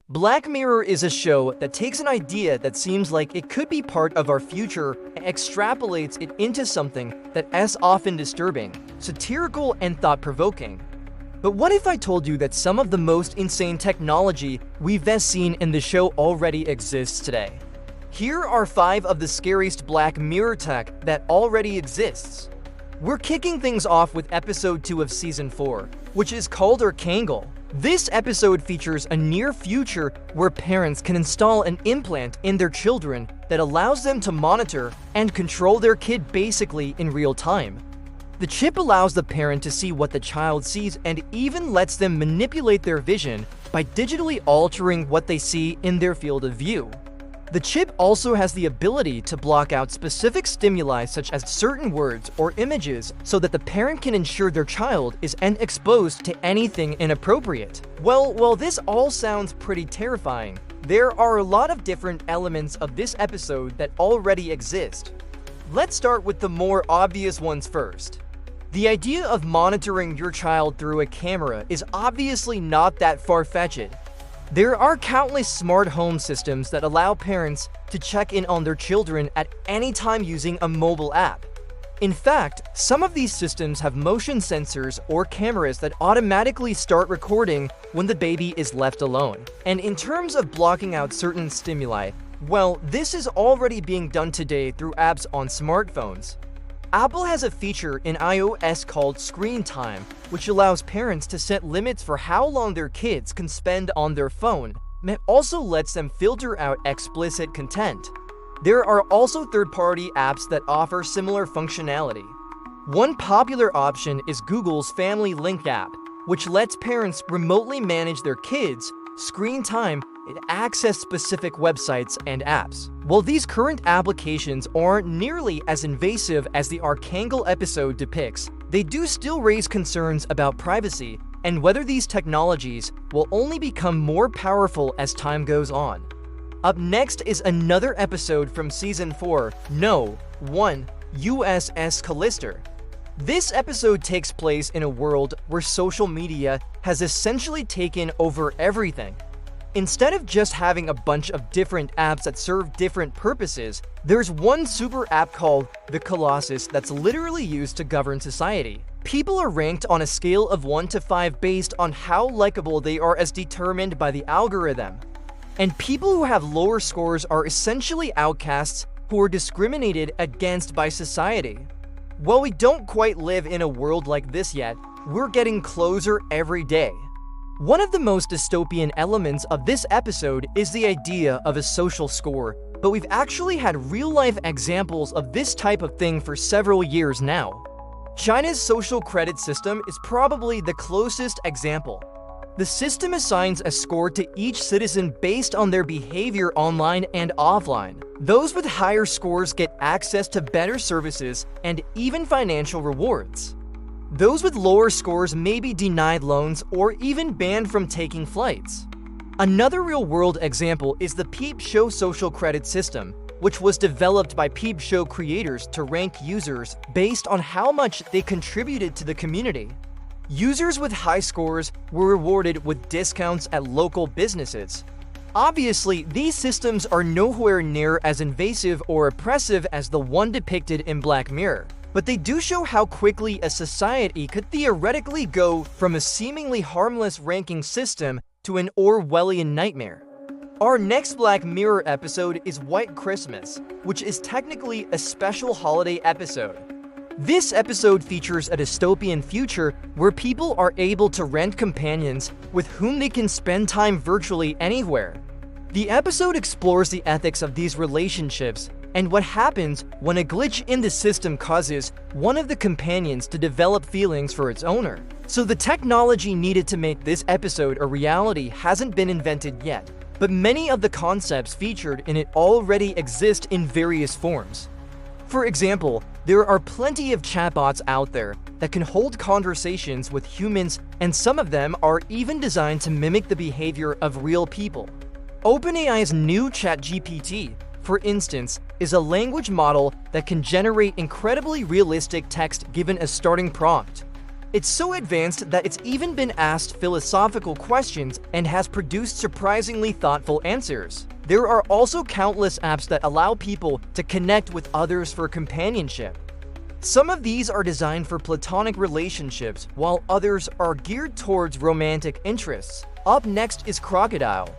Black Mirror is a show that takes an idea that seems like it could be part of our future and extrapolates it into something that is often disturbing, satirical, and thought-provoking. But what if I told you that some of the most insane technology we've seen in the show already exists today? Here are 5 of the scariest Black Mirror tech that already exists. We're kicking things off with episode 2 of season 4, which is called Archangel. This episode features a near future where parents can install an implant in their children that allows them to monitor and control their kid basically in real time. The chip allows the parent to see what the child sees and even lets them manipulate their vision by digitally altering what they see in their field of view. The chip also has the ability to block out specific stimuli such as certain words or images so that the parent can ensure their child isn't exposed to anything inappropriate. Well, this all sounds pretty terrifying. There are a lot of different elements of this episode that already exist. Let's start with the more obvious ones first. The idea of monitoring your child through a camera is obviously not that far-fetched. There are countless smart home systems that allow parents to check in on their children at any time using a mobile app. In fact, some of these systems have motion sensors or cameras that automatically start recording when the baby is left alone. And in terms of blocking out certain stimuli, well, this is already being done today through apps on smartphones. Apple has a feature in iOS called Screen Time, which allows parents to set limits for how long their kids can spend on their phone, and it also lets them filter out explicit content. There are also third-party apps that offer similar functionality. One popular option is Google's Family Link app, which lets parents remotely manage their kids' screen time and access specific websites and apps. While these current applications aren't nearly as invasive as the Archangel episode depicts, they do still raise concerns about privacy and whether these technologies will only become more powerful as time goes on. Up next is another episode from season 4, No. 1, USS Callister. This episode takes place in a world where social media has essentially taken over everything. Instead of just having a bunch of different apps that serve different purposes, there's one super app called the Colossus that's literally used to govern society. People are ranked on a scale of 1 to 5 based on how likable they are as determined by the algorithm. And people who have lower scores are essentially outcasts who are discriminated against by society. While we don't quite live in a world like this yet, we're getting closer every day. One of the most dystopian elements of this episode is the idea of a social score, but we've actually had real-life examples of this type of thing for several years now. China's social credit system is probably the closest example. The system assigns a score to each citizen based on their behavior online and offline. Those with higher scores get access to better services and even financial rewards. Those with lower scores may be denied loans or even banned from taking flights. Another real-world example is the Peep Show social credit system, which was developed by Peep Show creators to rank users based on how much they contributed to the community. Users with high scores were rewarded with discounts at local businesses. Obviously, these systems are nowhere near as invasive or oppressive as the one depicted in Black Mirror, but they do show how quickly a society could theoretically go from a seemingly harmless ranking system to an Orwellian nightmare. Our next Black Mirror episode is White Christmas, which is technically a special holiday episode. This episode features a dystopian future where people are able to rent companions with whom they can spend time virtually anywhere. The episode explores the ethics of these relationships and what happens when a glitch in the system causes one of the companions to develop feelings for its owner. So the technology needed to make this episode a reality hasn't been invented yet, but many of the concepts featured in it already exist in various forms. For example, there are plenty of chatbots out there that can hold conversations with humans, and some of them are even designed to mimic the behavior of real people. OpenAI's new ChatGPT, for instance, is a language model that can generate incredibly realistic text given a starting prompt. It's so advanced that it's even been asked philosophical questions and has produced surprisingly thoughtful answers. There are also countless apps that allow people to connect with others for companionship. Some of these are designed for platonic relationships, while others are geared towards romantic interests. Up next is Crocodile.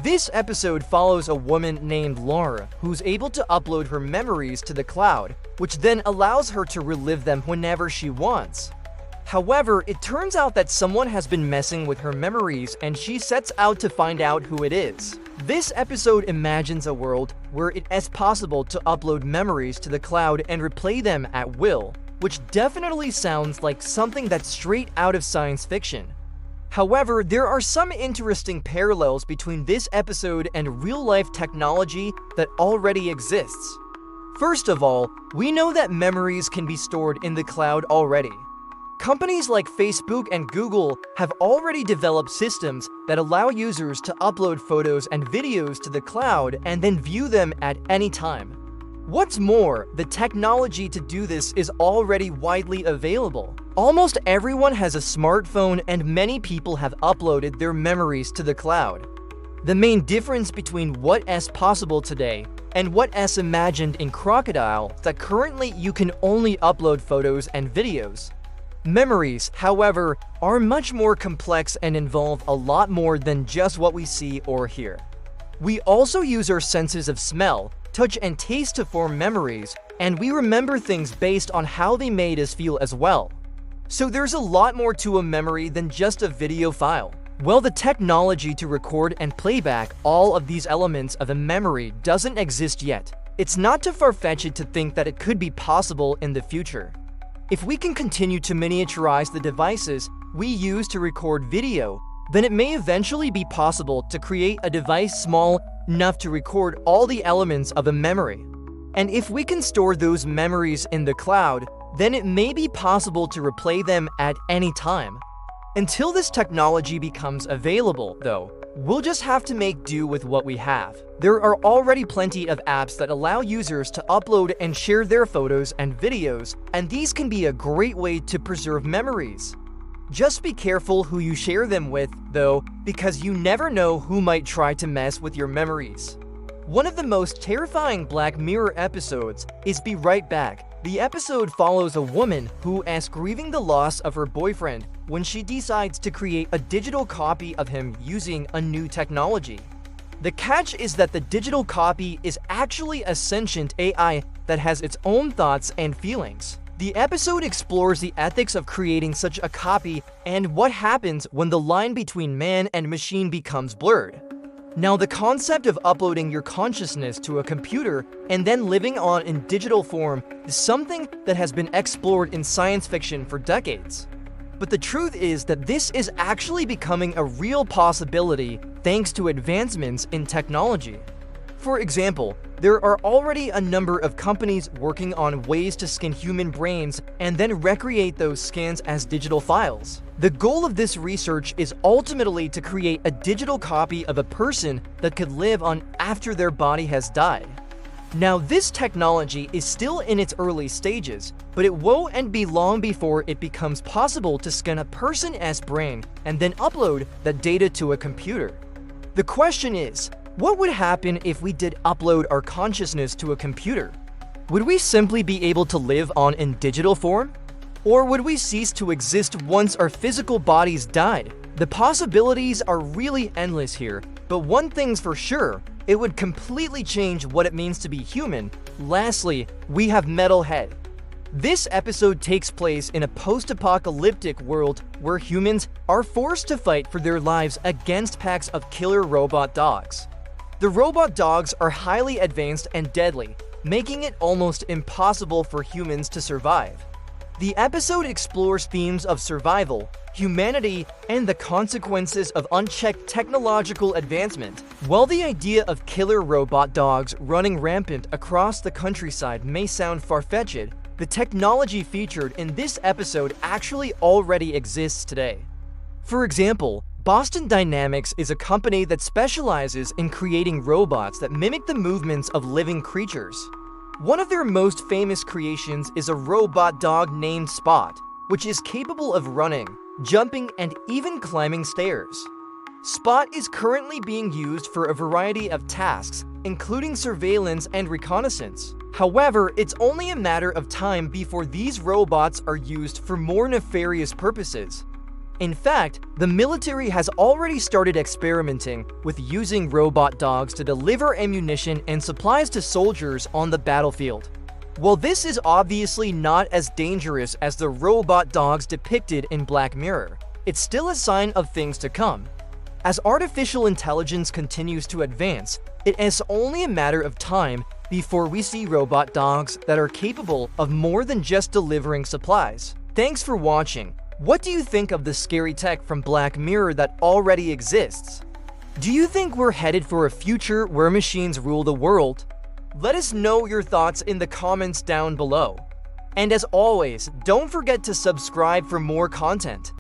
This episode follows a woman named Laura who's able to upload her memories to the cloud, which then allows her to relive them whenever she wants. However, it turns out that someone has been messing with her memories and she sets out to find out who it is. This episode imagines a world where it is possible to upload memories to the cloud and replay them at will, which definitely sounds like something that's straight out of science fiction. However, there are some interesting parallels between this episode and real-life technology that already exists. First of all, we know that memories can be stored in the cloud already. Companies like Facebook and Google have already developed systems that allow users to upload photos and videos to the cloud and then view them at any time. What's more, the technology to do this is already widely available. Almost everyone has a smartphone and many people have uploaded their memories to the cloud. The main difference between what is possible today and what is imagined in Crocodile is that currently you can only upload photos and videos. Memories, however, are much more complex and involve a lot more than just what we see or hear. We also use our senses of smell, touch, and taste to form memories, and we remember things based on how they made us feel as well. So there's a lot more to a memory than just a video file. Well, the technology to record and playback all of these elements of a memory doesn't exist yet. It's not too far-fetched to think that it could be possible in the future. If we can continue to miniaturize the devices we use to record video, then it may eventually be possible to create a device small enough to record all the elements of a memory. And if we can store those memories in the cloud, then it may be possible to replay them at any time. Until this technology becomes available, though, we'll just have to make do with what we have. There are already plenty of apps that allow users to upload and share their photos and videos, and these can be a great way to preserve memories. Just be careful who you share them with, though, because you never know who might try to mess with your memories. One of the most terrifying Black Mirror episodes is Be Right Back. The episode follows a woman who is grieving the loss of her boyfriend when she decides to create a digital copy of him using a new technology. The catch is that the digital copy is actually a sentient AI that has its own thoughts and feelings. The episode explores the ethics of creating such a copy and what happens when the line between man and machine becomes blurred. Now, the concept of uploading your consciousness to a computer and then living on in digital form is something that has been explored in science fiction for decades. But the truth is that this is actually becoming a real possibility thanks to advancements in technology. For example, there are already a number of companies working on ways to scan human brains and then recreate those scans as digital files. The goal of this research is ultimately to create a digital copy of a person that could live on after their body has died. Now, this technology is still in its early stages, but it won't be long before it becomes possible to scan a person's brain and then upload that data to a computer. The question is, what would happen if we did upload our consciousness to a computer? Would we simply be able to live on in digital form? Or would we cease to exist once our physical bodies died? The possibilities are really endless here, but one thing's for sure, it would completely change what it means to be human. Lastly, we have Metalhead. This episode takes place in a post-apocalyptic world where humans are forced to fight for their lives against packs of killer robot dogs. The robot dogs are highly advanced and deadly, making it almost impossible for humans to survive. The episode explores themes of survival, humanity, and the consequences of unchecked technological advancement. While the idea of killer robot dogs running rampant across the countryside may sound far-fetched, the technology featured in this episode actually already exists today. For example, Boston Dynamics is a company that specializes in creating robots that mimic the movements of living creatures. One of their most famous creations is a robot dog named Spot. which is capable of running, jumping, and even climbing stairs. Spot is currently being used for a variety of tasks, including surveillance and reconnaissance. However, it's only a matter of time before these robots are used for more nefarious purposes. In fact, the military has already started experimenting with using robot dogs to deliver ammunition and supplies to soldiers on the battlefield. While this is obviously not as dangerous as the robot dogs depicted in Black Mirror, it's still a sign of things to come. As artificial intelligence continues to advance, it is only a matter of time before we see robot dogs that are capable of more than just delivering supplies. Thanks for watching. What do you think of the scary tech from Black Mirror that already exists? Do you think we're headed for a future where machines rule the world? Let us know your thoughts in the comments down below. And as always, don't forget to subscribe for more content.